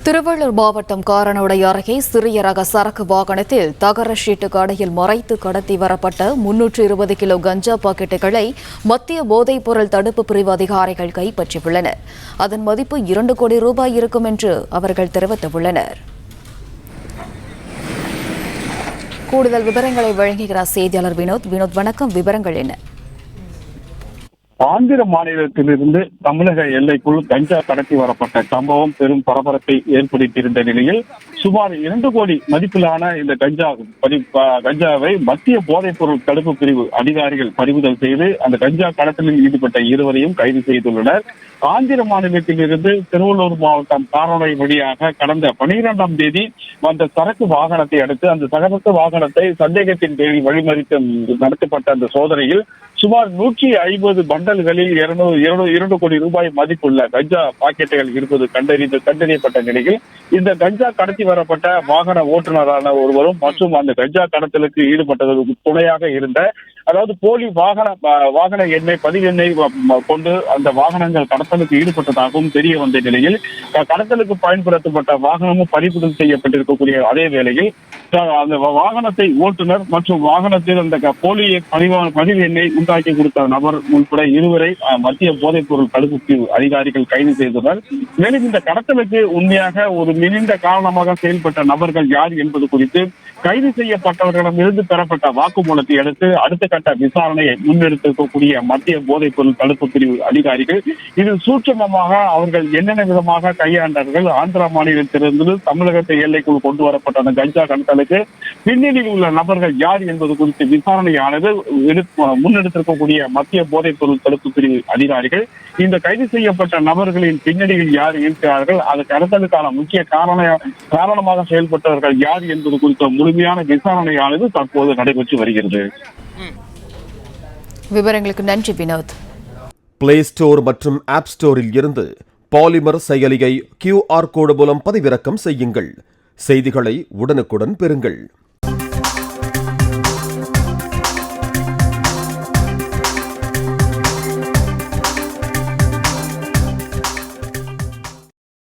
திருவள்ளூர் மாவட்டம் காரனோடை அருகே சிறிய ரக சரக்கு வாகனத்தில் தகர ஷீட்டு கடையில் மறைத்து கடத்தி வரப்பட்ட 320 கிலோ கஞ்சா பாக்கெட்டுகளை மத்திய போதைப்பொருள் தடுப்பு பிரிவு அதிகாரிகள் கைப்பற்றியுள்ளனர். அதன் மதிப்பு 2 கோடி ரூபாய் இருக்கும் என்று அவர்கள் தெரிவித்துள்ளனர். கூடுதல் விவரங்களை வழங்குகிறார் செய்தியாளர் வினோத். வணக்கம், விவரங்கள் என்ன? ஆந்திர மாநிலத்திலிருந்து தமிழக எல்லைக்குள் கஞ்சா கடத்தி வரப்பட்ட சம்பவம் பெரும் பரபரப்பை ஏற்படுத்தியிருந்த நிலையில் சுமார் 2 கோடி மதிப்பிலான இந்த கஞ்சாவை மத்திய போதைப் பொருள் தடுப்பு பிரிவு அதிகாரிகள் பறிமுதல் செய்து அந்த கஞ்சா கடத்தலில் ஈடுபட்ட இருவரையும் கைது செய்துள்ளனர். ஆந்திர மாநிலத்திலிருந்து திருவள்ளூர் மாவட்டம் காரனோடை வழியாக கடந்த 12ஆம் தேதி வந்த சரக்கு வாகனத்தை அடுத்து அந்த சரக்கு வாகனத்தை சந்தேகத்தின் பேரில் வழிமறித்து நடத்தப்பட்ட அந்த சோதனையில் சுமார் 150 பண்டல்களில் 2 கோடி ரூபாய் மதிப்புள்ள கஞ்சா பாக்கெட்டுகள் இருப்பது கண்டறியப்பட்ட நிலையில் இந்த கஞ்சா கடத்தி வரப்பட்ட வாகன ஓட்டுநரான ஒருவரும் மற்றும் அந்த கஞ்சா கடத்தலுக்கு ஈடுபட்டதற்கு துணையாக இருந்த அதாவது போலி வாகன எண்ணெய் பதிவு எண்ணெய் கொண்டு அந்த வாகனங்கள் கடத்தலுக்கு ஈடுபட்டதாகவும் தெரிய வந்த நிலையில் கடத்தலுக்கு பயன்படுத்தப்பட்ட வாகனமும் பறிமுதல் செய்யப்பட்டிருக்கக்கூடிய அதே வேளையில் அந்த வாகனத்தை ஓட்டுநர் மற்றும் வாகனத்தில் அந்த போலி பதிவு எண்ணெய் உண்டாக்கி கொடுத்த நபர் உட்பட இருவரை மத்திய போதைப் பொருள் தடுப்பு அதிகாரிகள் கைது செய்துள்ளனர். மேலும் இந்த கடத்தலுக்கு உண்மையாக ஒரு நீண்ட காரணமாக செயல்பட்ட நபர்கள் யார் என்பது குறித்து கைது செய்யப்பட்டவர்களிடமிருந்து பெறப்பட்ட வாக்குமூலத்தை அடுத்து அடுத்த கட்ட விசாரணையை முன்னெடுத்திருக்கக்கூடிய மத்திய போதைப் பொருள் தடுப்பு பிரிவு அதிகாரிகள் இதில் சூட்சமமாக அவர்கள் என்னென்ன விதமாக கையாண்டார்கள், ஆந்திரா மாநிலத்திலிருந்து தமிழகத்தை எல்லைக்குள் கொண்டு வரப்பட்ட அந்த கஞ்சா கடத்தலுக்கு பின்னணியில் உள்ள நபர்கள் யார் என்பது குறித்து விசாரணையானது முன்னெடுத்திருக்கக்கூடிய மத்திய போதைப் பொருள் தடுப்பு பிரிவு அதிகாரிகள் இந்த கைது செய்யப்பட்ட நபர்களின் பின்னணியில் யார் இருக்கிறார்கள், அது கடத்தலுக்கான முக்கிய காரணமாக செயல்பட்டவர்கள் யார் என்பது குறித்த முழுமையான விசாரணையானது தற்போது நடைபெற்று வருகிறது. விவரங்களுக்கு நன்றி வினோத். பிளே ஸ்டோர் மற்றும் ஆப் ஸ்டோரில் இருந்து பாலிமர் செயலியை QR கோடு மூலம் பதிவிறக்கம் செய்யுங்கள். செய்திகளை உடனுக்குடன் பெறுங்கள்.